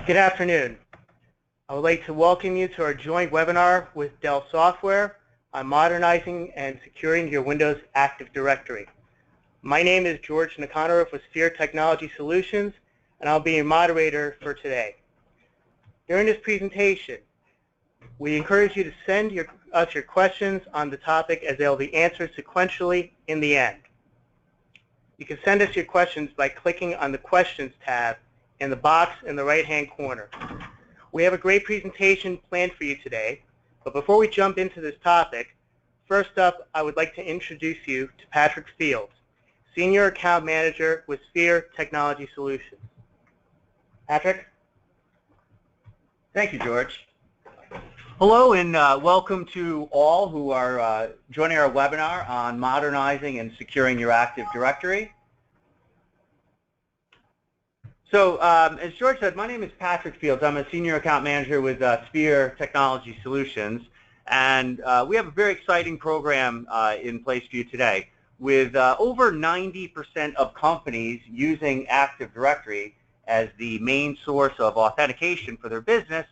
Good afternoon. I would like to welcome you to our joint webinar with Dell Software on modernizing and securing your Windows Active Directory. My name is George Nikonoroff with Sphere Technology Solutions, and I'll be your moderator for today. During this presentation, we encourage you to send us your questions on the topic, as they'll be answered sequentially in the end. You can send us your questions by clicking on the Questions tab in the box in the right-hand corner. We have a great presentation planned for you today, but before we jump into this topic, first up, I would like to introduce you to Patrick Fields, Senior Account Manager with Sphere Technology Solutions. Patrick? Thank you, George. Hello, and welcome to all who are joining our webinar on modernizing and securing your Active Directory. So, as George said, my name is Patrick Fields. I'm a Senior Account Manager with Sphere Technology Solutions, and we have a very exciting program in place for you today. With over 90% of companies using Active Directory as the main source of authentication for their business,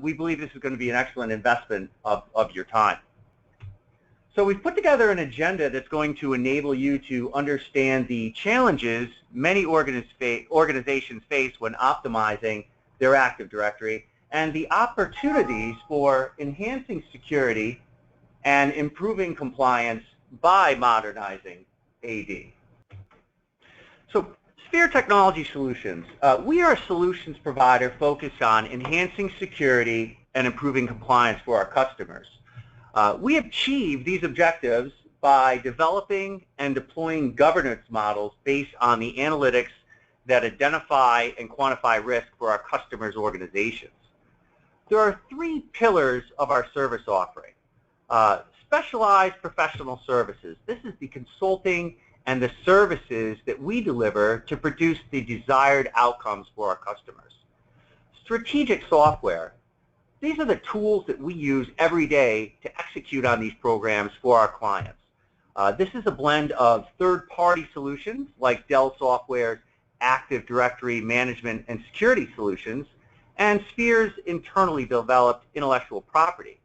we believe this is going to be an excellent investment of your time. So we've put together an agenda that's going to enable you to understand the challenges many organizations face when optimizing their Active Directory and the opportunities for enhancing security and improving compliance by modernizing AD. So Sphere Technology Solutions, we are a solutions provider focused on enhancing security and improving compliance for our customers. We achieve these objectives by developing and deploying governance models based on the analytics that identify and quantify risk for our customers' organizations. There are three pillars of our service offering. Specialized professional services. This is the consulting and the services that we deliver to produce the desired outcomes for our customers. Strategic software. These are the tools that we use every day to execute on these programs for our clients. This is a blend of third-party solutions like Dell Software's Active Directory Management and Security Solutions and Sphere's internally developed intellectual property.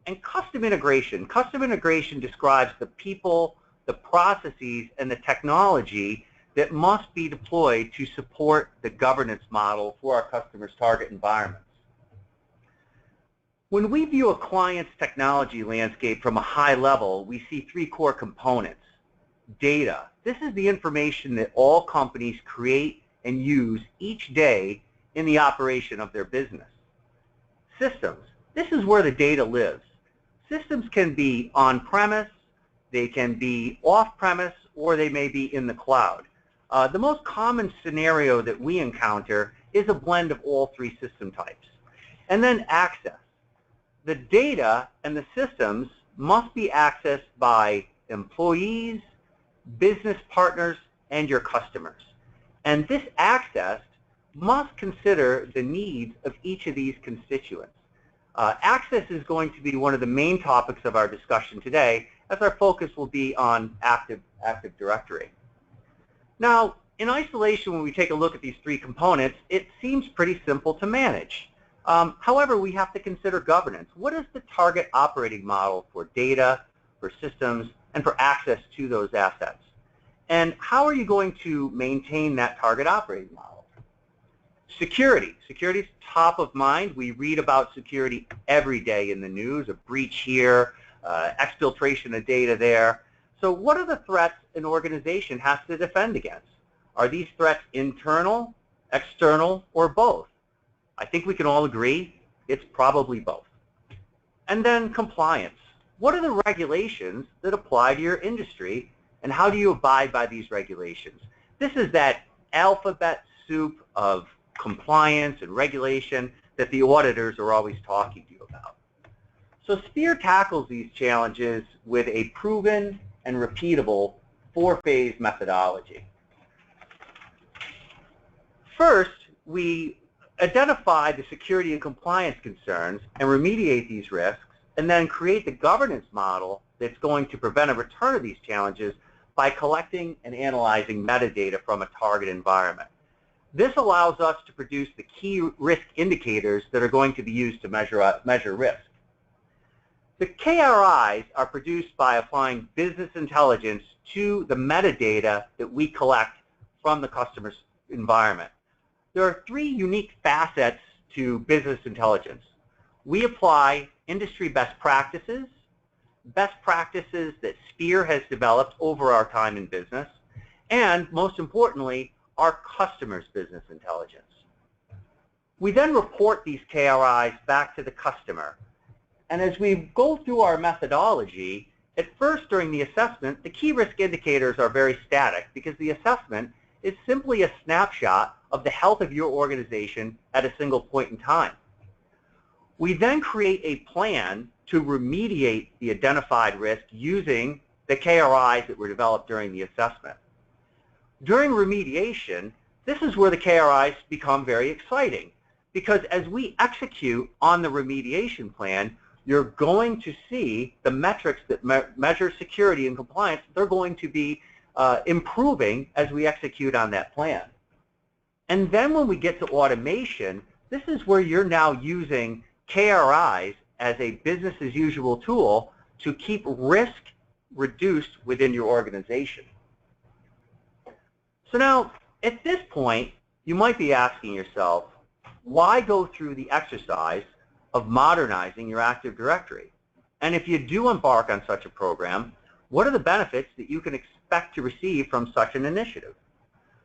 And custom integration. Custom integration describes the people, the processes, and the technology that must be deployed to support the governance model for our customers' target environments. When we view a client's technology landscape from a high level, we see three core components. Data. This is the information that all companies create and use each day in the operation of their business. Systems. This is where the data lives. Systems can be on-premise, they can be off-premise, or they may be in the cloud. The most common scenario that we encounter is a blend of all three system types. And then access. The data and the systems must be accessed by employees, business partners, and your customers. And this access must consider the needs of each of these constituents. Access is going to be one of the main topics of our discussion today, as our focus will be on Active Directory. Now, in isolation, when we take a look at these three components, it seems pretty simple to manage. However, we have to consider governance. What is the target operating model for data, for systems, and for access to those assets? And how are you going to maintain that target operating model? Security. Security is top of mind. We read about security every day in the news, a breach here, exfiltration of data there. So what are the threats an organization has to defend against? Are these threats internal, external, or both? I think we can all agree it's probably both. And then compliance. What are the regulations that apply to your industry, and how do you abide by these regulations? This is that alphabet soup of compliance and regulation that the auditors are always talking to you about. So Sphere tackles these challenges with a proven and repeatable four-phase methodology. First, we identify the security and compliance concerns and remediate these risks, and then create the governance model that's going to prevent a return of these challenges by collecting and analyzing metadata from a target environment. This allows us to produce the key risk indicators that are going to be used to measure risk. The KRIs are produced by applying business intelligence to the metadata that we collect from the customer's environment. There are three unique facets to business intelligence. We apply industry best practices that Sphere has developed over our time in business, and most importantly, our customers' business intelligence. We then report these KRIs back to the customer. And as we go through our methodology, at first during the assessment, the key risk indicators are very static because the assessment is simply a snapshot of the health of your organization at a single point in time. We then create a plan to remediate the identified risk using the KRIs that were developed during the assessment. During remediation, this is where the KRIs become very exciting because as we execute on the remediation plan, you're going to see the metrics that measure security and compliance. They're going to be improving as we execute on that plan. And then when we get to automation, this is where you're now using KRIs as a business as usual tool to keep risk reduced within your organization. So now, at this point, you might be asking yourself, why go through the exercise of modernizing your Active Directory? And if you do embark on such a program, what are the benefits that you can expect to receive from such an initiative?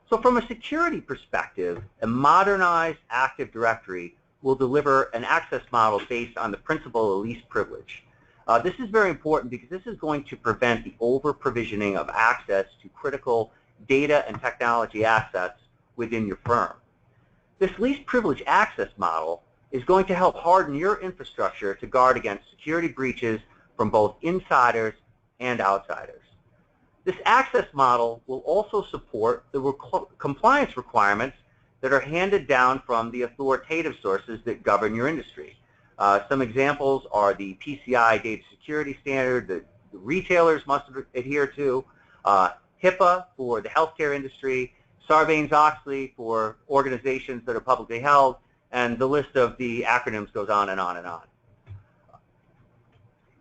So from a security perspective, a modernized Active Directory will deliver an access model based on the principle of least privilege. This is very important because this is going to prevent the over-provisioning of access to critical data and technology assets within your firm. This least privilege access model is going to help harden your infrastructure to guard against security breaches from both insiders and outsiders. This access model will also support the compliance requirements that are handed down from the authoritative sources that govern your industry. Some examples are the PCI data security standard that the retailers must adhere to, HIPAA for the healthcare industry, Sarbanes-Oxley for organizations that are publicly held, and the list of the acronyms goes on and on and on.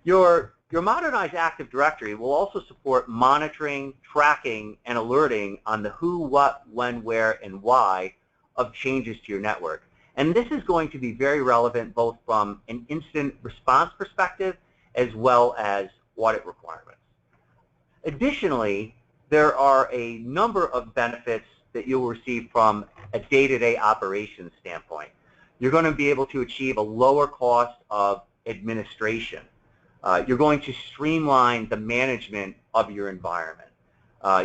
Your modernized Active Directory will also support monitoring, tracking, and alerting on the who, what, when, where, and why of changes to your network. And this is going to be very relevant both from an incident response perspective as well as audit requirements. Additionally, there are a number of benefits that you'll receive from a day-to-day operations standpoint. You're going to be able to achieve a lower cost of administration. You're going to streamline the management of your environment.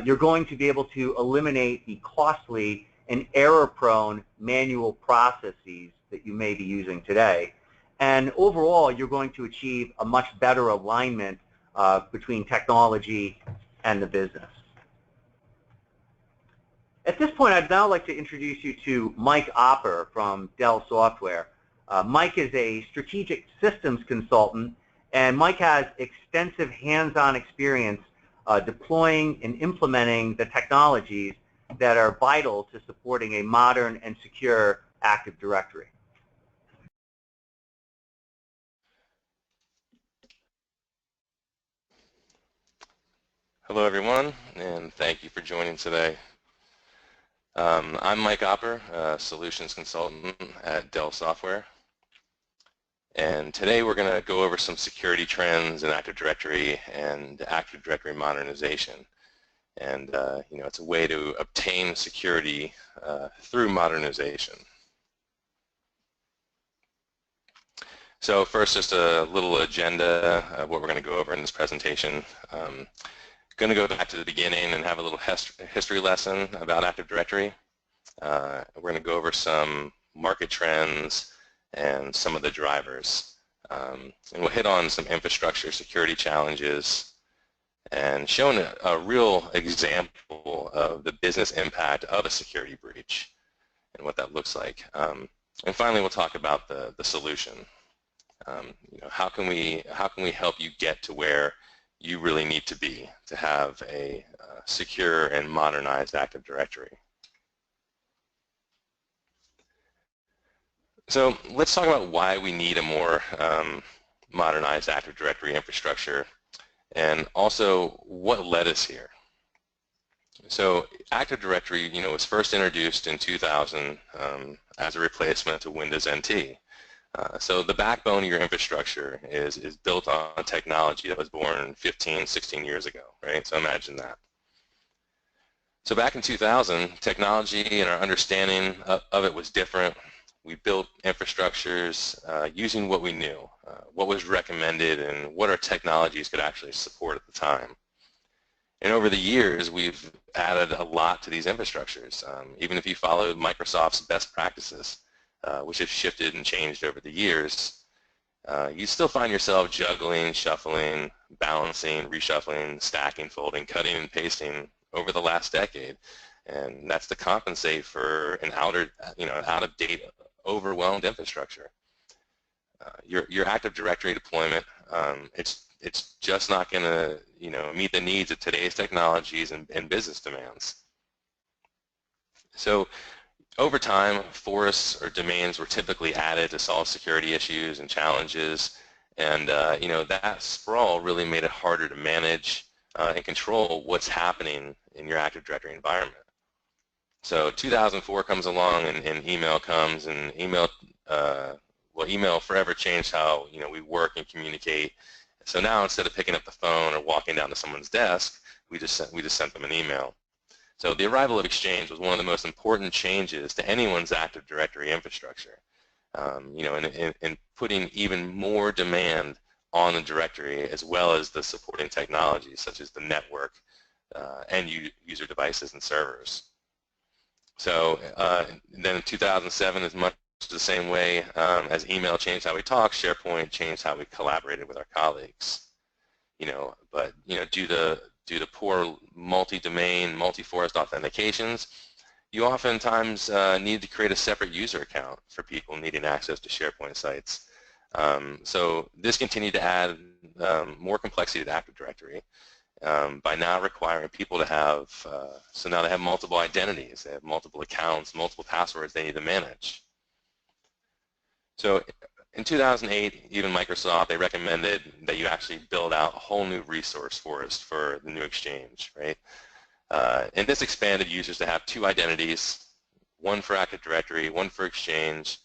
You're going to be able to eliminate the costly and error-prone manual processes that you may be using today. And overall, you're going to achieve a much better alignment between technology and the business. At this point, I'd now like to introduce you to Mike Opper from Dell Software. Mike is a strategic systems consultant, and Mike has extensive hands-on experience deploying and implementing the technologies that are vital to supporting a modern and secure Active Directory. Hello everyone, and thank you for joining today. I'm Mike Opper, a solutions consultant at Dell Software, and today we're going to go over some security trends in Active Directory and Active Directory modernization. And it's a way to obtain security through modernization. So first, just a little agenda of what we're going to go over in this presentation. Going to go back to the beginning and have a little history lesson about Active Directory. We're going to go over some market trends and some of the drivers. And we'll hit on some infrastructure security challenges and showing a real example of the business impact of a security breach and what that looks like. And finally, we'll talk about the solution. How can we help you get to where you really need to be to have a secure and modernized Active Directory? So let's talk about why we need a more modernized Active Directory infrastructure, and also what led us here. So Active Directory, was first introduced in 2000 as a replacement to Windows NT. So the backbone of your infrastructure is built on technology that was born 15, 16 years ago, right? So imagine that. So back in 2000, technology and our understanding of it was different. We built infrastructures using what we knew, what was recommended, and what our technologies could actually support at the time. And over the years, we've added a lot to these infrastructures, even if you follow Microsoft's best practices, which have shifted and changed over the years. You still find yourself juggling, shuffling, balancing, reshuffling, stacking, folding, cutting, and pasting over the last decade, and that's to compensate for an out-of-date, overwhelmed infrastructure. Your Active Directory deployment, it's just not going to meet the needs of today's technologies and business demands. So over time, forests or domains were typically added to solve security issues and challenges, and that sprawl really made it harder to manage and control what's happening in your Active Directory environment. So 2004 comes along, and email comes, and email forever changed how we work and communicate. So now instead of picking up the phone or walking down to someone's desk, we just sent them an email. So the arrival of Exchange was one of the most important changes to anyone's Active Directory infrastructure, and putting even more demand on the directory, as well as the supporting technologies such as the network, end user devices and servers. So then in 2007, is much the same way as email changed how we talk, SharePoint changed how we collaborated with our colleagues. But due to poor multi-domain, multi-forest authentications, you oftentimes need to create a separate user account for people needing access to SharePoint sites. So this continued to add more complexity to Active Directory by now requiring people to have, so now they have multiple identities, they have multiple accounts, multiple passwords they need to manage. So in 2008, even Microsoft, they recommended that you actually build out a whole new resource forest for the new Exchange, right? And this expanded users to have two identities, one for Active Directory, one for Exchange.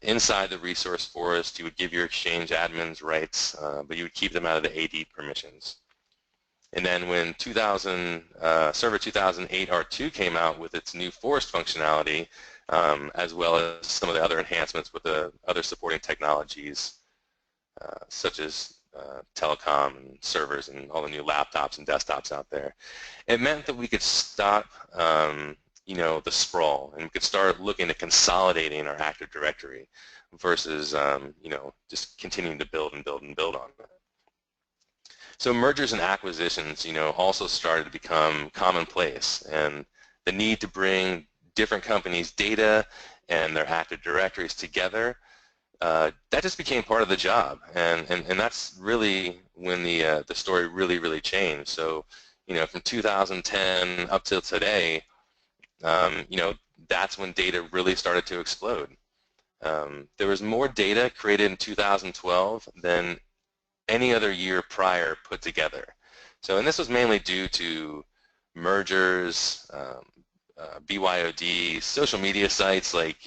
Inside the resource forest, you would give your Exchange admins rights, but you would keep them out of the AD permissions. And then when Server 2008 R2 came out with its new forest functionality, as well as some of the other enhancements with the other supporting technologies, such as telecom and servers and all the new laptops and desktops out there, it meant that we could stop the sprawl, and we could start looking at consolidating our Active Directory versus just continuing to build and build and build on it. So mergers and acquisitions, also started to become commonplace, and the need to bring different companies' data and their Active Directories together, that just became part of the job, and that's really when the story really changed. So from 2010 up till today, that's when data really started to explode. There was more data created in 2012 than any other year prior put together. So, and this was mainly due to mergers, BYOD, social media sites like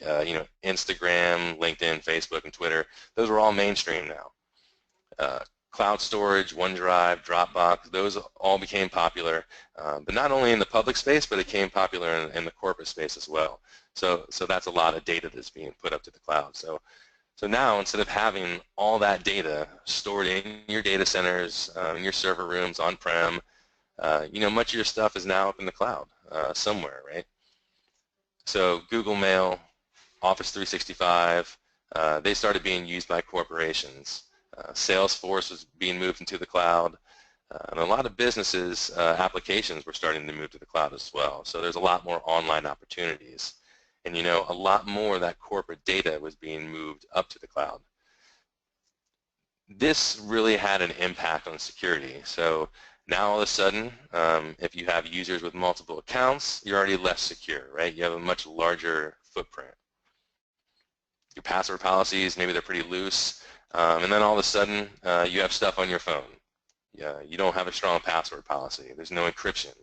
Instagram, LinkedIn, Facebook, and Twitter. Those are all mainstream now. Cloud storage, OneDrive, Dropbox, those all became popular, but not only in the public space, but it became popular in the corporate space as well. So that's a lot of data that's being put up to the cloud. So now, instead of having all that data stored in your data centers, in your server rooms, on-prem, much of your stuff is now up in the cloud somewhere, right? So Google Mail, Office 365, they started being used by corporations. Salesforce was being moved into the cloud, and a lot of businesses' applications were starting to move to the cloud as well. So there's a lot more online opportunities. And a lot more of that corporate data was being moved up to the cloud. This really had an impact on security. So now all of a sudden, if you have users with multiple accounts, you're already less secure, right? You have a much larger footprint. Your password policies, maybe they're pretty loose, and then all of a sudden you have stuff on your phone. You don't have a strong password policy. There's no encryption.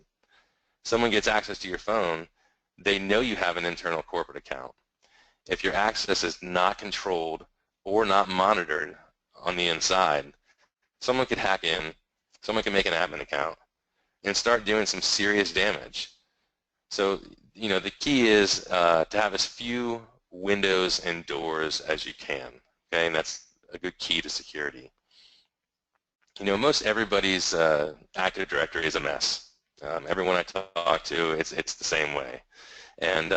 Someone gets access to your phone, they know you have an internal corporate account. If your access is not controlled or not monitored on the inside, someone could hack in, someone can make an admin account, and start doing some serious damage. So, the key is to have as few windows and doors as you can, okay? And that's a good key to security. Most everybody's Active Directory is a mess. Everyone I talk to, it's the same way. And,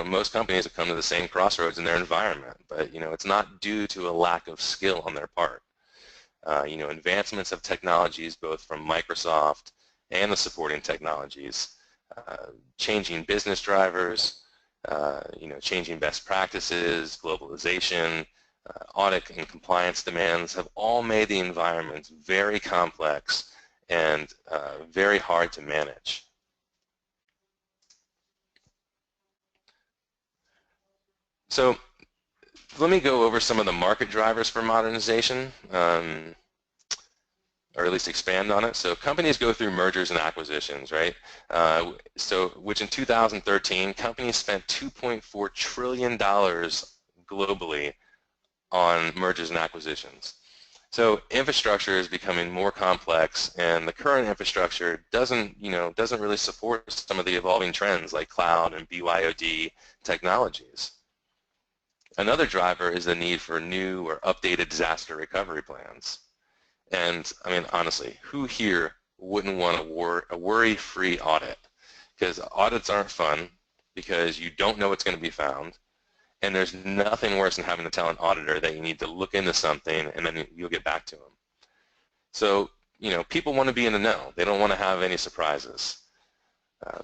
most companies have come to the same crossroads in their environment, but, it's not due to a lack of skill on their part. Advancements of technologies, both from Microsoft and the supporting technologies, changing business drivers, changing best practices, globalization, audit and compliance demands have all made the environments very complex and very hard to manage. So let me go over some of the market drivers for modernization, or at least expand on it. So companies go through mergers and acquisitions, right? Which in 2013, companies spent $2.4 trillion globally on mergers and acquisitions. So infrastructure is becoming more complex, and the current infrastructure doesn't really support some of the evolving trends like cloud and BYOD technologies. Another driver is the need for new or updated disaster recovery plans. And I mean, honestly, who here wouldn't want a worry-free audit? Because audits aren't fun, because you don't know what's going to be found, and there's nothing worse than having to tell an auditor that you need to look into something and then you'll get back to them. So, people want to be in the know. They don't want to have any surprises.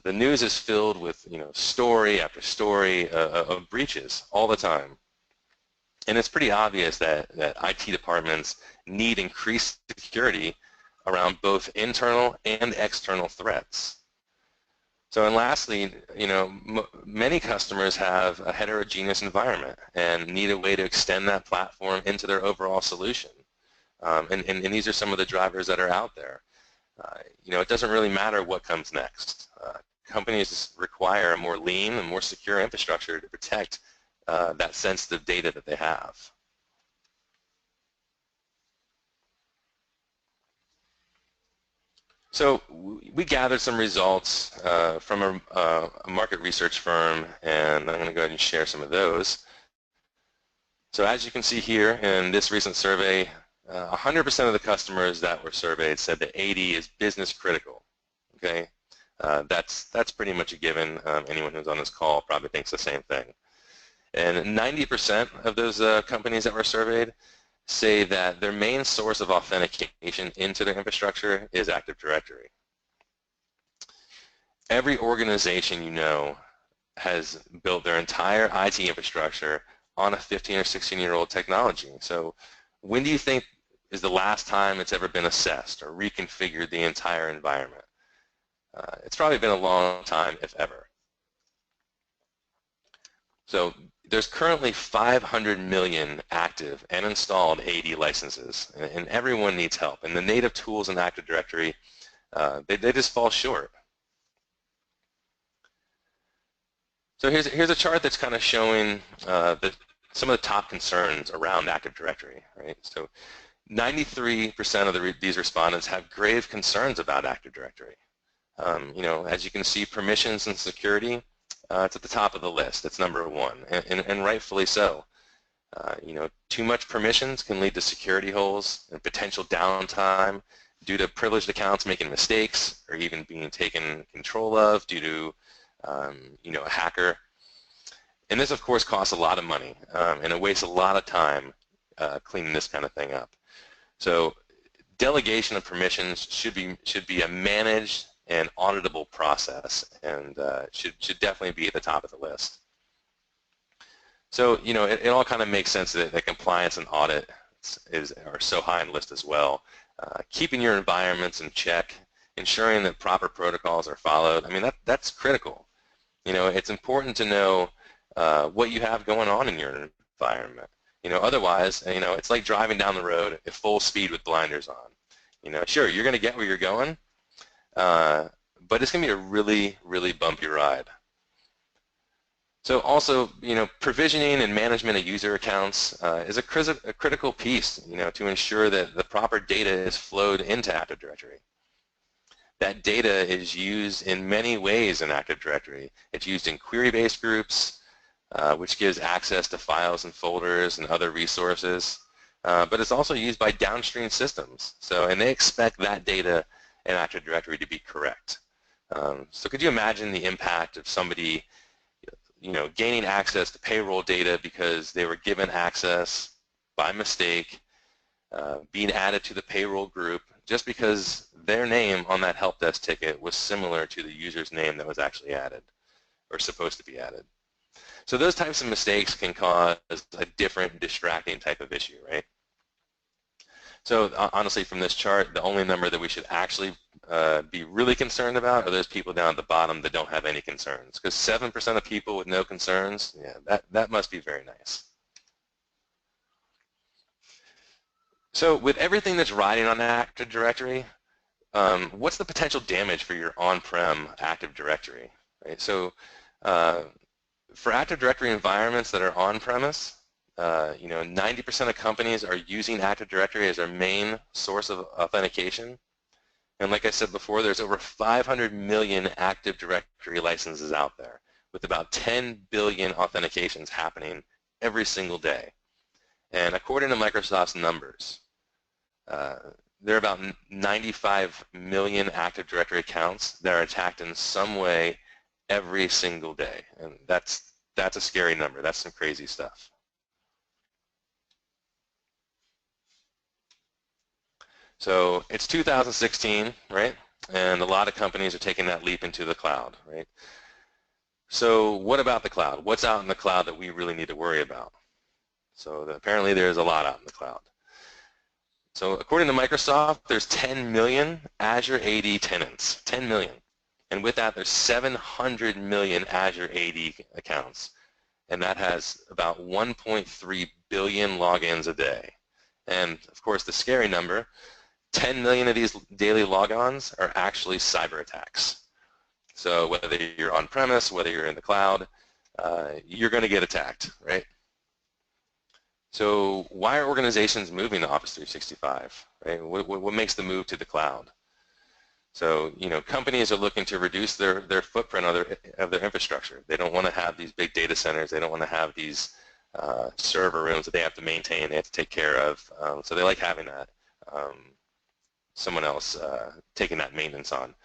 The news is filled with, story after story of breaches all the time. And it's pretty obvious that IT departments need increased security around both internal and external threats. So, and lastly, many customers have a heterogeneous environment and need a way to extend that platform into their overall solution. And these are some of the drivers that are out there. It doesn't really matter what comes next. Companies require a more lean and more secure infrastructure to protect that sensitive data that they have. So we gathered some results from a market research firm, and I'm going to go ahead and share some of those. So as you can see here in this recent survey, 100% of the customers that were surveyed said that AD is business critical. Okay, that's pretty much a given. Anyone who's on this call probably thinks the same thing. And 90% of those companies that were surveyed say that their main source of authentication into their infrastructure is Active Directory. Every organization has built their entire IT infrastructure on a 15 or 16-year-old technology. So when do you think is the last time it's ever been assessed or reconfigured the entire environment? It's probably been a long time, if ever. So there's currently 500 million active and installed AD licenses, and everyone needs help. And the native tools in Active Directory, they just fall short. So here's a chart that's kind of showing some of the top concerns around Active Directory, right? So 93% of these respondents have grave concerns about Active Directory. As you can see, permissions and security, it's at the top of the list. It's number one, and rightfully so. Too much permissions can lead to security holes and potential downtime due to privileged accounts making mistakes or even being taken control of due to a hacker. And this, of course, costs a lot of money, and it wastes a lot of time cleaning this kind of thing up. So delegation of permissions should be a managed and auditable process, and should definitely be at the top of the list. So it all kind of makes sense that compliance and audit are so high on the list as well. Keeping your environments in check, ensuring that proper protocols are followed. I mean, that's critical. It's important to know what you have going on in your environment. Otherwise, it's like driving down the road at full speed with blinders on. Sure, you're going to get where you're going, but it's going to be a really, really bumpy ride. So also, provisioning and management of user accounts is a critical piece, to ensure that the proper data is flowed into Active Directory. That data is used in many ways in Active Directory. It's used in query-based groups, which gives access to files and folders and other resources, but it's also used by downstream systems. And they expect that data in Active Directory to be correct. So could you imagine the impact of somebody gaining access to payroll data because they were given access by mistake, being added to the payroll group just because their name on that help desk ticket was similar to the user's name that was actually added or supposed to be added. So those types of mistakes can cause a different distracting type of issue, right? So honestly, from this chart, the only number that we should actually be really concerned about are those people down at the bottom that don't have any concerns. Because 7% of people with no concerns, yeah, that must be very nice. So with everything that's riding on Active Directory, what's the potential damage for your on-prem Active Directory? Right? So for Active Directory environments that are on-premise, 90% of companies are using Active Directory as their main source of authentication. And like I said before, there's over 500 million Active Directory licenses out there, with about 10 billion authentications happening every single day. And according to Microsoft's numbers, there are about 95 million Active Directory accounts that are attacked in some way every single day. And that's a scary number. That's some crazy stuff. So it's 2016, right? And a lot of companies are taking that leap into the cloud, right? So what about the cloud? What's out in the cloud that we really need to worry about? So apparently there's a lot out in the cloud. So according to Microsoft, there's 10 million Azure AD tenants, 10 million. And with that, there's 700 million Azure AD accounts. And that has about 1.3 billion logins a day. And of course, the scary number, 10 million of these daily logons are actually cyber attacks. So whether you're on-premise, whether you're in the cloud, you're going to get attacked, right? So why are organizations moving to Office 365, right? What makes the move to the cloud? So, companies are looking to reduce their footprint of their infrastructure. They don't want to have these big data centers. They don't want to have these server rooms that they have to maintain, they have to take care of. So they like having that, someone else taking that maintenance on.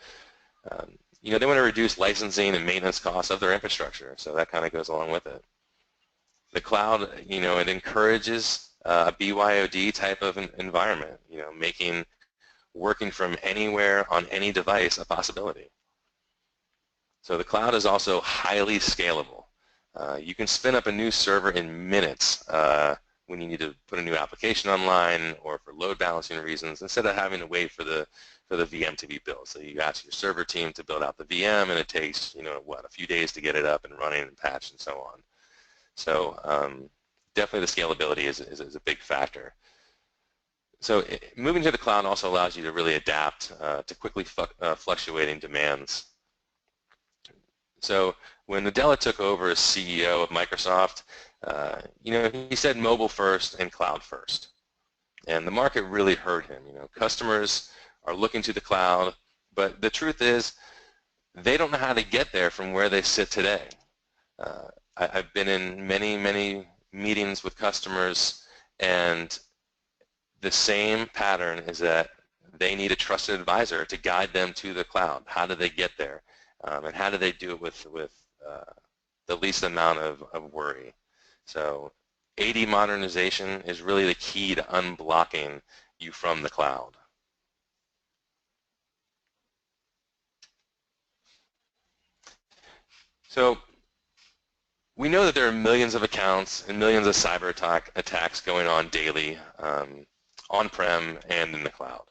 They want to reduce licensing and maintenance costs of their infrastructure, so that kind of goes along with it. The cloud, it encourages a BYOD type of environment, making working from anywhere on any device a possibility. So the cloud is also highly scalable. You can spin up a new server in minutes when you need to put a new application online or for load balancing reasons, instead of having to wait for the VM to be built. So you ask your server team to build out the VM, and it takes a few days to get it up and running and patched and so on. So definitely the scalability is a big factor. So moving to the cloud also allows you to really adapt to quickly fluctuating demands. So when Nadella took over as CEO of Microsoft, he said mobile first and cloud first. And the market really heard him. Customers are looking to the cloud, but the truth is they don't know how to get there from where they sit today. I've been in many, many meetings with customers, and the same pattern is that they need a trusted advisor to guide them to the cloud. How do they get there? And how do they do it with the least amount of worry? So AD modernization is really the key to unblocking you from the cloud. So we know that there are millions of accounts and millions of cyber attacks going on daily, on-prem and in the cloud.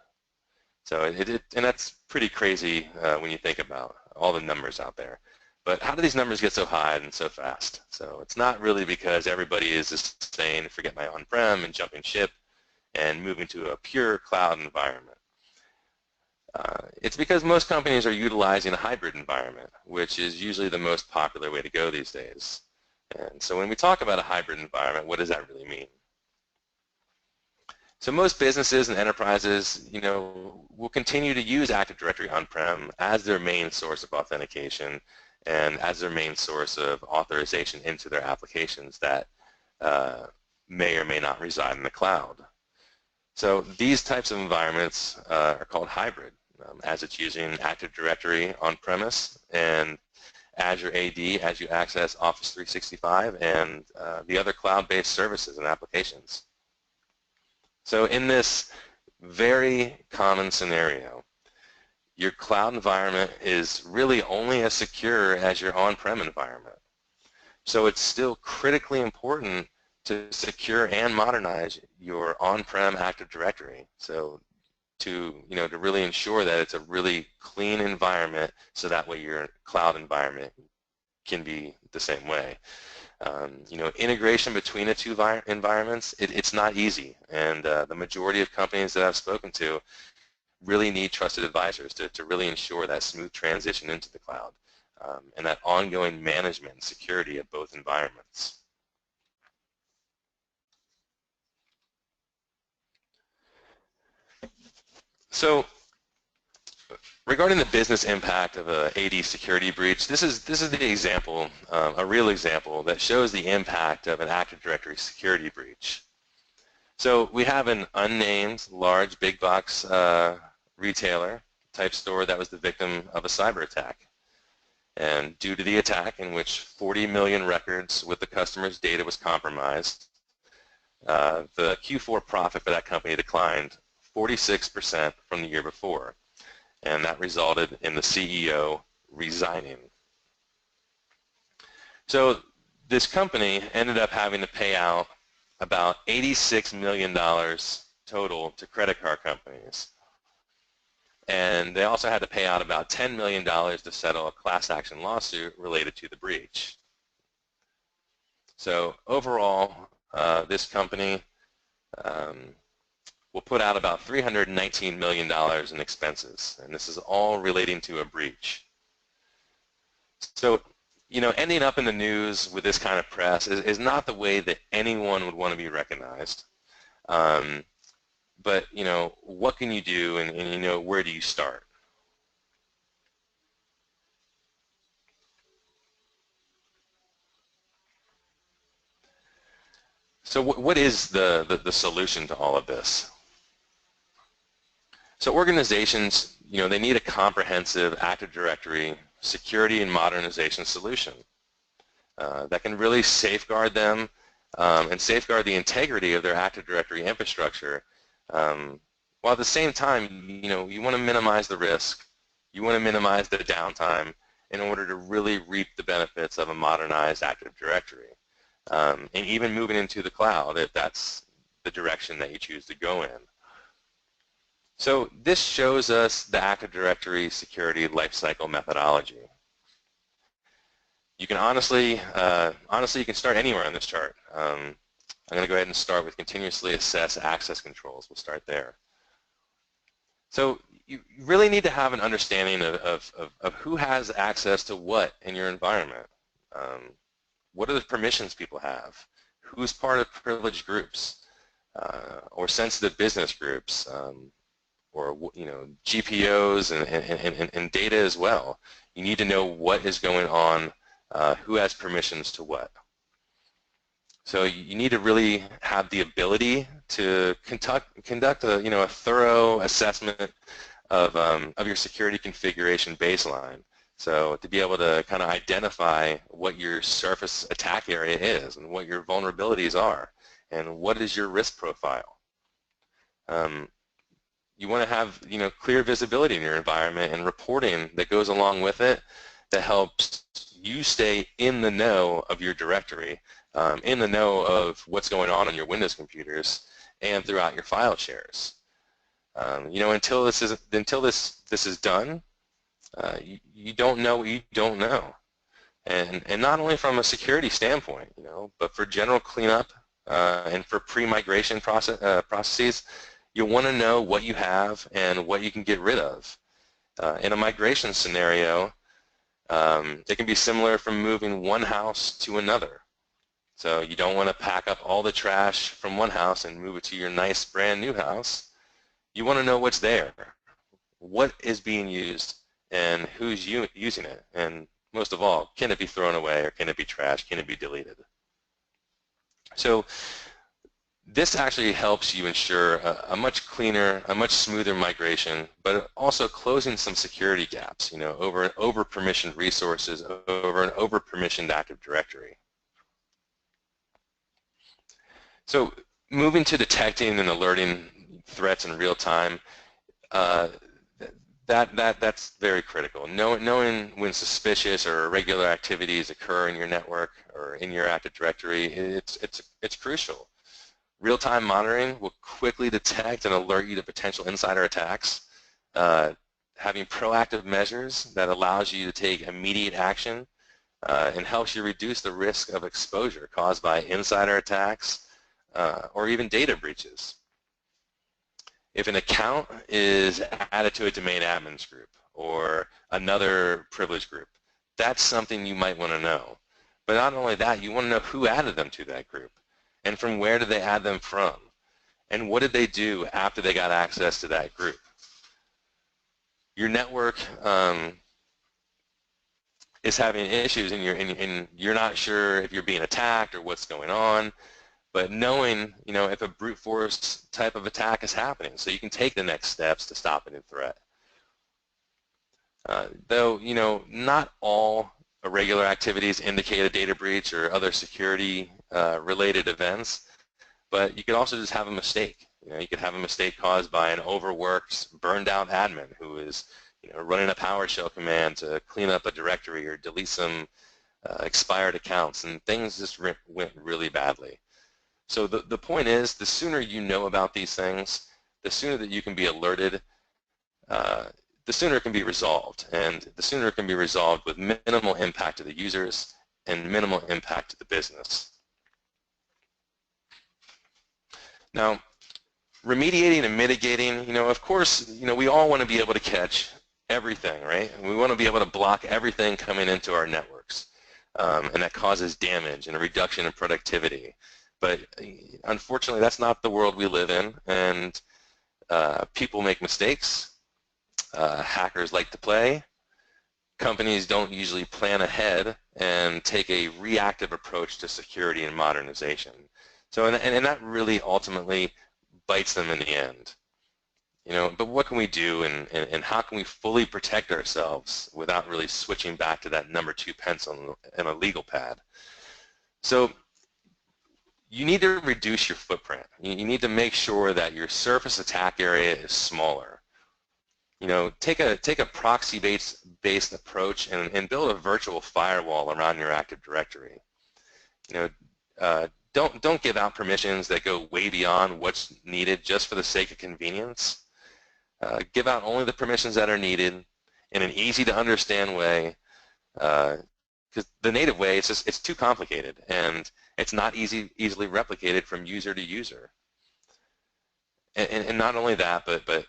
So and that's pretty crazy when you think about all the numbers out there. But how do these numbers get so high and so fast? So it's not really because everybody is just saying, forget my on-prem and jumping ship and moving to a pure cloud environment. It's because most companies are utilizing a hybrid environment, which is usually the most popular way to go these days. And so when we talk about a hybrid environment, what does that really mean? So most businesses and enterprises, will continue to use Active Directory on-prem as their main source of authentication and as their main source of authorization into their applications that may or may not reside in the cloud. So these types of environments are called hybrid, as it's using Active Directory on-premise and Azure AD as you access Office 365 and the other cloud-based services and applications. So in this very common scenario, your cloud environment is really only as secure as your on-prem environment. So it's still critically important to secure and modernize your on-prem Active Directory. So to really ensure that it's a really clean environment, so that way your cloud environment can be the same way. Integration between the two environments, it's not easy, and the majority of companies that I've spoken to really need trusted advisors to really ensure that smooth transition into the cloud and that ongoing management and security of both environments. So regarding the business impact of a AD security breach, this is the example, a real example that shows the impact of an Active Directory security breach. So we have an unnamed large big box retailer type store that was the victim of a cyber attack. And due to the attack, in which 40 million records with the customer's data was compromised, the Q4 profit for that company declined 46% from the year before. And that resulted in the CEO resigning. So this company ended up having to pay out about $86 million total to credit card companies. And they also had to pay out about $10 million to settle a class action lawsuit related to the breach. So overall, this company will put out about $319 million in expenses, and this is all relating to a breach. So, ending up in the news with this kind of press is not the way that anyone would want to be recognized. But, what can you do, and where do you start? So what is the solution to all of this? So organizations, they need a comprehensive Active Directory security and modernization solution that can really safeguard them and safeguard the integrity of their Active Directory infrastructure, while at the same time, you want to minimize the risk, you want to minimize the downtime in order to really reap the benefits of a modernized Active Directory, and even moving into the cloud if that's the direction that you choose to go in. So this shows us the Active Directory security lifecycle methodology. You can honestly, you can start anywhere on this chart. I'm going to go ahead and start with continuously assess access controls. We'll start there. So you really need to have an understanding of who has access to what in your environment. What are the permissions people have? Who's part of privileged groups or sensitive business groups? Or GPOs and data as well. You need to know what is going on, who has permissions to what. So you need to really have the ability to conduct a thorough assessment of your security configuration baseline. So to be able to kind of identify what your surface attack area is and what your vulnerabilities are and what is your risk profile. You want to have clear visibility in your environment and reporting that goes along with it that helps you stay in the know of your directory, in the know of what's going on your Windows computers and throughout your file shares. Until this is done, you don't know what you don't know. And not only from a security standpoint, but for general cleanup and for pre-migration processes, you'll want to know what you have and what you can get rid of. In a migration scenario, it can be similar from moving one house to another. So you don't want to pack up all the trash from one house and move it to your nice brand new house. You want to know what's there, what is being used, and who's using it, and most of all, can it be thrown away or can it be trashed, can it be deleted? So this actually helps you ensure a much cleaner, a much smoother migration, but also closing some security gaps, over permissioned resources, over an over permissioned Active Directory. So moving to detecting and alerting threats in real time, that's very critical. Knowing when suspicious or irregular activities occur in your network or in your Active Directory, it's crucial. Real-time monitoring will quickly detect and alert you to potential insider attacks. Having proactive measures that allows you to take immediate action and helps you reduce the risk of exposure caused by insider attacks or even data breaches. If an account is added to a domain admins group or another privilege group, that's something you might want to know. But not only that, you want to know who added them to that group and from where did they add them from and what did they do after they got access to that group. Your network is having issues and you're not sure if you're being attacked or what's going on. But knowing, if a brute force type of attack is happening, so you can take the next steps to stop a new threat. Though, not all irregular activities indicate a data breach or other security related events, but you could also just have a mistake. You could have a mistake caused by an overworked, burned out admin who is, running a PowerShell command to clean up a directory or delete some expired accounts, and things just went really badly. So the point is, the sooner you know about these things, the sooner that you can be alerted, the sooner it can be resolved. And the sooner it can be resolved with minimal impact to the users and minimal impact to the business. Now, remediating and mitigating, of course, we all want to be able to catch everything, right? And we want to be able to block everything coming into our networks. And that causes damage and a reduction in productivity. But unfortunately, that's not the world we live in, and people make mistakes. Hackers like to play. Companies don't usually plan ahead and take a reactive approach to security and modernization. So, and that really ultimately bites them in the end. But what can we do, and how can we fully protect ourselves without really switching back to that number 2 pencil and a legal pad? So, you need to reduce your footprint. You need to make sure that your surface attack area is smaller. Take a proxy-based approach and build a virtual firewall around your Active Directory. Don't give out permissions that go way beyond what's needed just for the sake of convenience. Give out only the permissions that are needed in an easy-to-understand way. Because the native way, it's too complicated, and it's not easily replicated from user to user. And not only that, but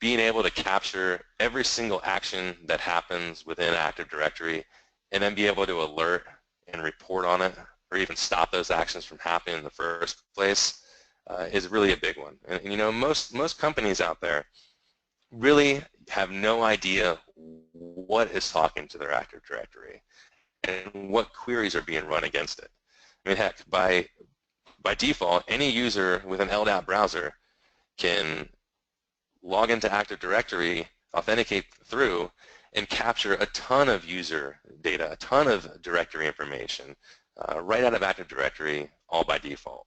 being able to capture every single action that happens within Active Directory and then be able to alert and report on it or even stop those actions from happening in the first place is really a big one. And most companies out there really have no idea what is talking to their Active Directory and what queries are being run against it. I mean, heck, by default, any user with an LDAP browser can log into Active Directory, authenticate through, and capture a ton of user data, a ton of directory information right out of Active Directory, all by default.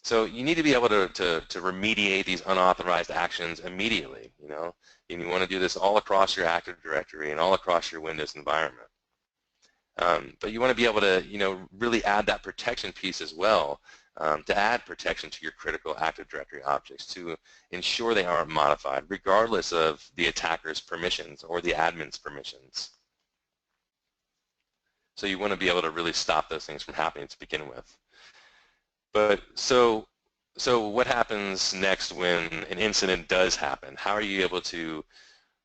So you need to be able to remediate these unauthorized actions immediately, and you want to do this all across your Active Directory and all across your Windows environment. But you want to be able to, really add that protection piece as well, to add protection to your critical Active Directory objects to ensure they aren't modified, regardless of the attacker's permissions or the admin's permissions. So you want to be able to really stop those things from happening to begin with. But so what happens next when an incident does happen? How are you able to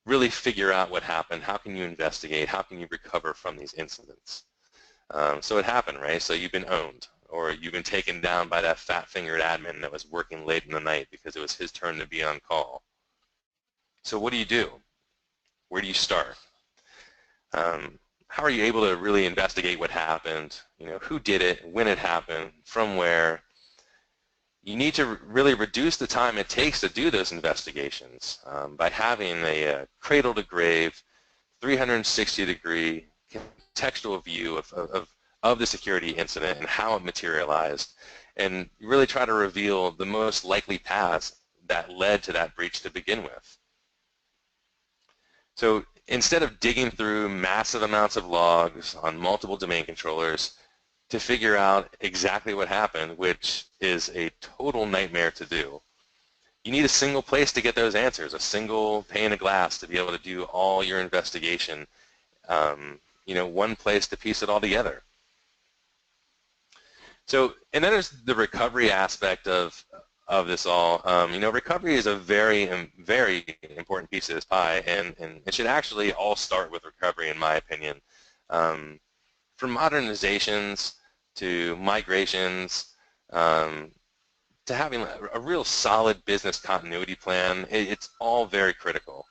really figure out what happened? How can you investigate? How can you recover from these incidents? So it happened, right? So you've been owned, or you've been taken down by that fat-fingered admin that was working late in the night because it was his turn to be on call. So what do you do? Where do you start? How are you able to really investigate what happened? You know, who did it, when it happened, from where? You need to really reduce the time it takes to do those investigations by having a cradle-to-grave, 360-degree contextual view of the security incident and how it materialized, and really try to reveal the most likely paths that led to that breach to begin with. So instead of digging through massive amounts of logs on multiple domain controllers to figure out exactly what happened, which is a total nightmare to do, you need a single place to get those answers, a single pane of glass to be able to do all your investigation, you know, one place to piece it all together. So, and then there's the recovery aspect of this all. You know, recovery is a very important piece of this pie, and it should actually all start with recovery, in my opinion. From modernizations to migrations to having a real solid business continuity plan, it's all very critical.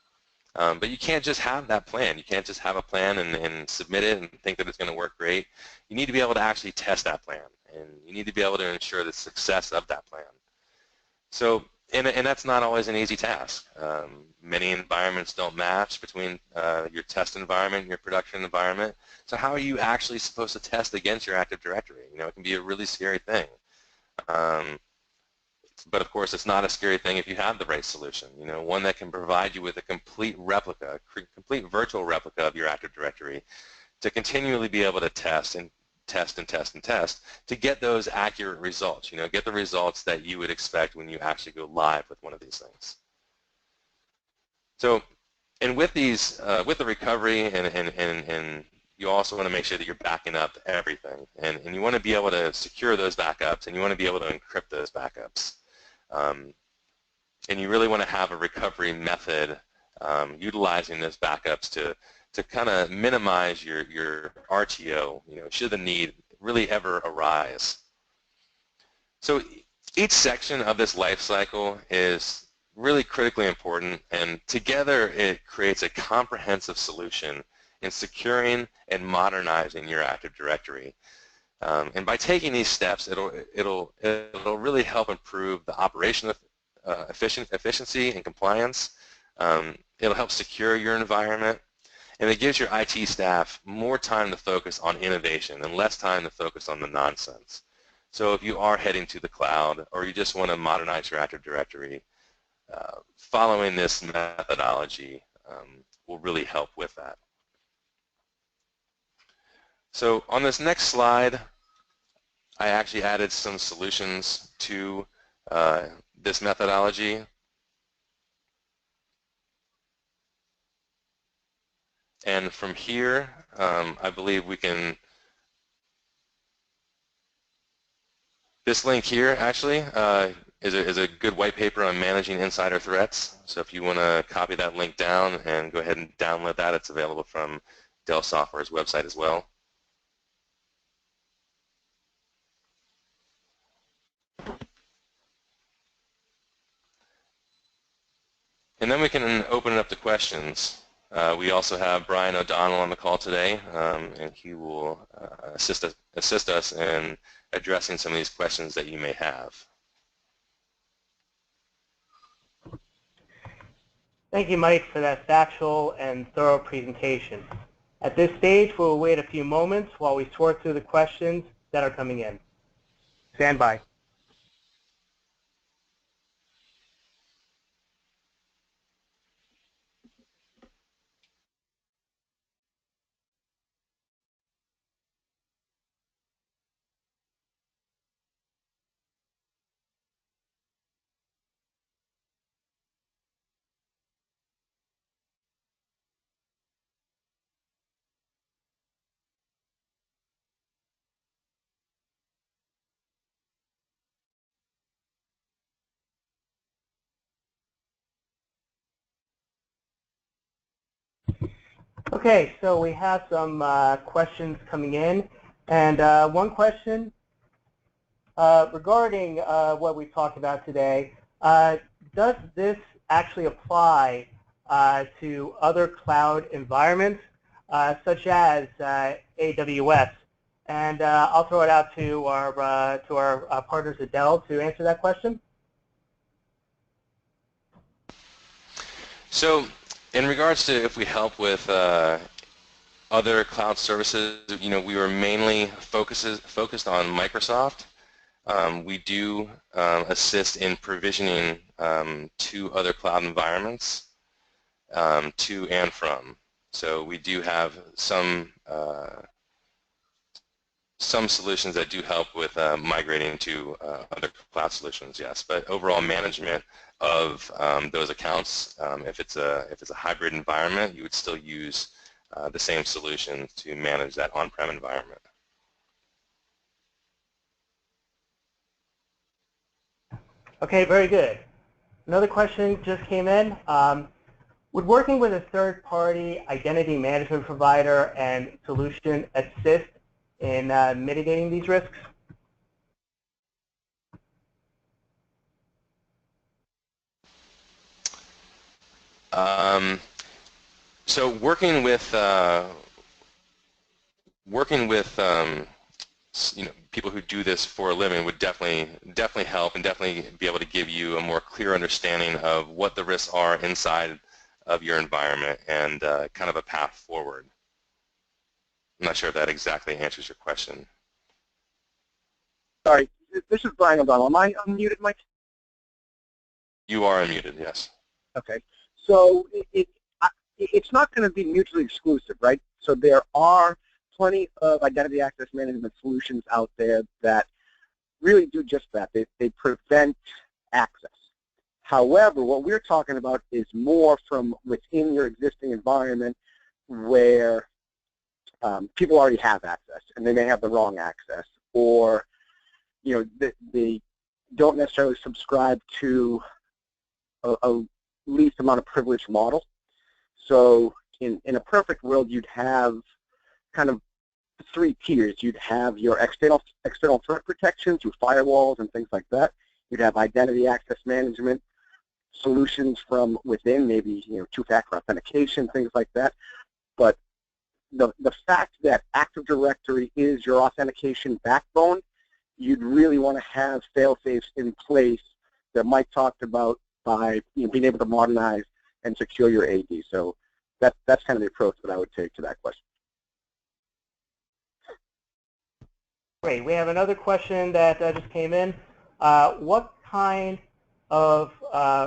But you can't just have that plan. You can't just have a plan and submit it and think that it's going to work great. You need to be able to actually test that plan, and you need to be able to ensure the success of that plan. So, and that's not always an easy task. Many environments don't match between your test environment and your production environment. So how are you actually supposed to test against your Active Directory? You know, it can be a really scary thing. But of course, it's not a scary thing if you have the right solution. You know, one that can provide you with a complete replica, complete virtual replica of your Active Directory to continually be able to test and test and test and test to get those accurate results. You know, get the results that you would expect when you actually go live with one of these things. So, and with these, with the recovery, and you also want to make sure that you're backing up everything, and you want to be able to secure those backups, and you want to be able to encrypt those backups. And you really want to have a recovery method utilizing those backups to kind of minimize your RTO, you know, should the need really ever arise. So each section of this life cycle is really critically important, and together it creates a comprehensive solution in securing and modernizing your Active Directory. And by taking these steps, it'll really help improve the operational efficiency and compliance. It'll help secure your environment, and it gives your IT staff more time to focus on innovation and less time to focus on the nonsense. So if you are heading to the cloud, or you just want to modernize your Active Directory, following this methodology will really help with that. So on this next slide, I actually added some solutions to this methodology. And from here, I believe we can, this link here actually is a good white paper on managing insider threats. So if you want to copy that link down and go ahead and download that, it's available from Dell Software's website as well. And then we can open it up to questions. We also have Brian O'Donnell on the call today, and he will assist us in addressing some of these questions that you may have. Thank you, Mike, for that factual and thorough presentation. At this stage, we'll wait a few moments while we sort through the questions that are coming in. Stand by. Okay, so we have some questions coming in, and one question regarding what we talked about today. Does this actually apply to other cloud environments, such as AWS? And I'll throw it out to our partners at Dell to answer that question. So in regards to if we help with other cloud services, we were mainly focused on Microsoft. We do assist in provisioning to other cloud environments, to and from. So we do have some solutions that do help with migrating to other cloud solutions, yes. But overall management of those accounts, if it's a hybrid environment, you would still use the same solution to manage that on-prem environment. Okay, very good. Another question just came in. Would working with a third-party identity management provider and solution assist in mitigating these risks? So working with people who do this for a living would definitely help, and definitely be able to give you a more clear understanding of what the risks are inside of your environment and kind of a path forward. I'm not sure if that exactly answers your question. Sorry, this is Brian O'Donnell. Am I unmuted, Mike? You are unmuted, yes. Okay. So it's not going to be mutually exclusive, right? So there are plenty of identity access management solutions out there that really do just that. They prevent access. However, what we're talking about is more from within your existing environment where people already have access, and they may have the wrong access, or they don't necessarily subscribe to a least amount of privilege model. So in a perfect world, you'd have kind of 3 tiers. You'd have your external threat protection through firewalls and things like that. You'd have identity access management solutions from within, maybe two-factor authentication, things like that. But the fact that Active Directory is your authentication backbone, you'd really want to have fail-safes in place that Mike talked about by being able to modernize and secure your AD. So that's kind of the approach that I would take to that question. Great. We have another question that just came in. What kind of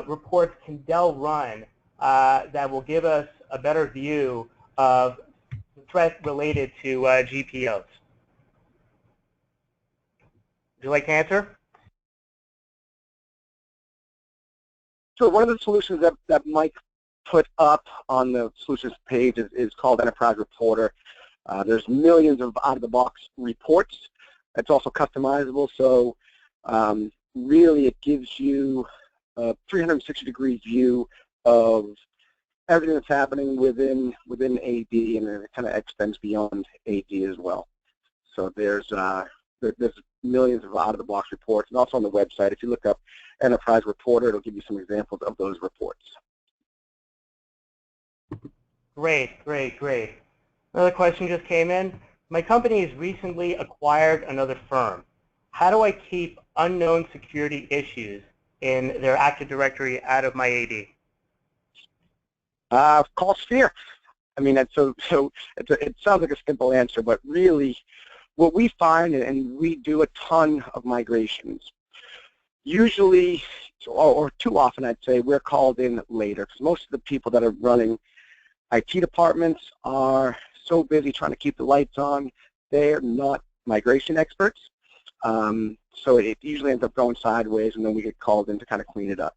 reports can Dell run that will give us a better view of threat related to GPOs? Would you like to answer? So one of the solutions that Mike put up on the solutions page is called Enterprise Reporter. There's millions of out-of-the-box reports. It's also customizable, so really it gives you a 360-degree view of everything that's happening within AD, and then it kind of extends beyond AD as well. So there's millions of out-of-the-box reports, and also on the website, if you look up Enterprise Reporter, it'll give you some examples of those reports. Great, great, great. Another question just came in. My company has recently acquired another firm. How do I keep unknown security issues in their Active Directory out of my AD? Call Sphere. I mean, it sounds like a simple answer, but really what we find, and we do a ton of migrations, usually, or too often I'd say, we're called in later, because most of the people that are running IT departments are so busy trying to keep the lights on, they're not migration experts. So it usually ends up going sideways, and then we get called in to kind of clean it up.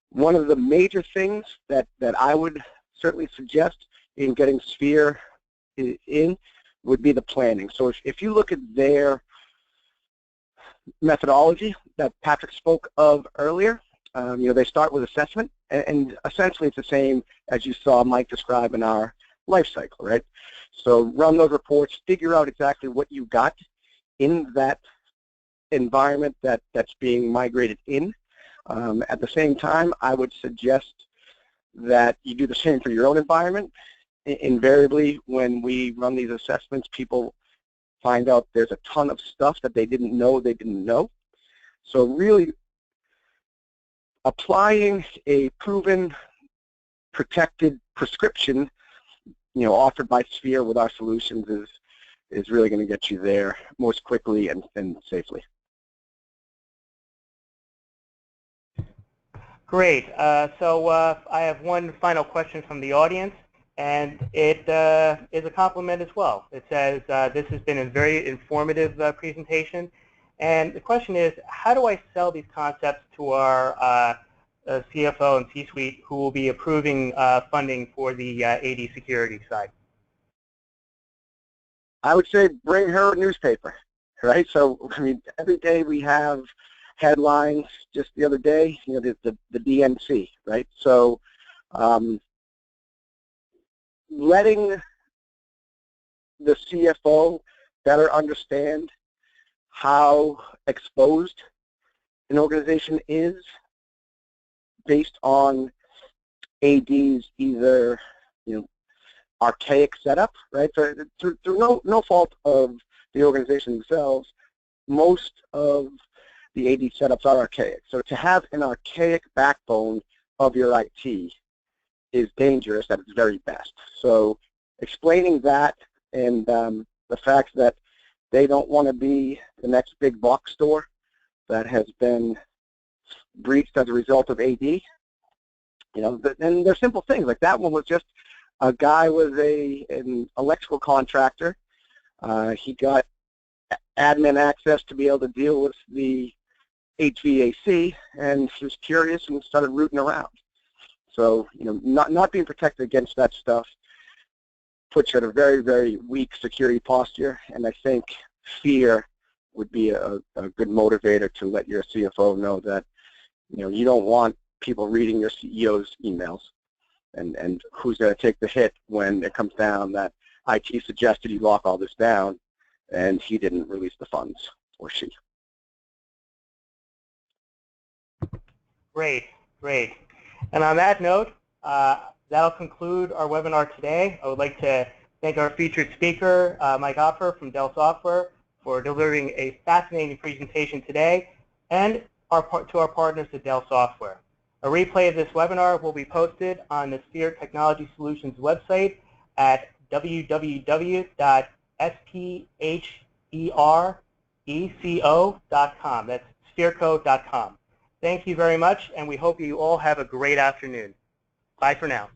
One of the major things that I would certainly suggest in getting Sphere in would be the planning. So if you look at their methodology that Patrick spoke of earlier, they start with assessment. and essentially it's the same as you saw Mike describe in our life cycle, right? So run those reports, figure out exactly what you got in that environment that's being migrated in. At the same time, I would suggest that you do the same for your own environment. Invariably, when we run these assessments, people find out there's a ton of stuff that they didn't know. So really applying a proven, protected prescription, offered by Sphere with our solutions is really going to get you there most quickly and safely. Great. So I have one final question from the audience, and it is a compliment as well. It says, this has been a very informative presentation, and the question is, how do I sell these concepts to our CFO and C-suite who will be approving funding for the AD security side? I would say bring her a newspaper, right? So, I mean, every day we have headlines. Just the other day, the DNC, right? So letting the CFO better understand how exposed an organization is based on AD's either archaic setup, right? So through no fault of the organization themselves, most of the AD setups are archaic. So to have an archaic backbone of your IT is dangerous at its very best. So explaining that and the fact that they don't want to be the next big box store that has been breached as a result of AD, and they're simple things. Like that one was just a guy was an electrical contractor. He got admin access to be able to deal with the HVAC, and he was curious and started rooting around. So, not being protected against that stuff puts you at a very, very weak security posture, and I think fear would be a good motivator to let your CFO know that, you don't want people reading your CEO's emails, and who's going to take the hit when it comes down that IT suggested you lock all this down, and he didn't release the funds, or she. Great, great. And on that note, that'll conclude our webinar today. I would like to thank our featured speaker, Mike Opfer from Dell Software, for delivering a fascinating presentation today, and to our partners at Dell Software. A replay of this webinar will be posted on the Sphere Technology Solutions website at www.sphereco.com. That's sphereco.com. Thank you very much, and we hope you all have a great afternoon. Bye for now.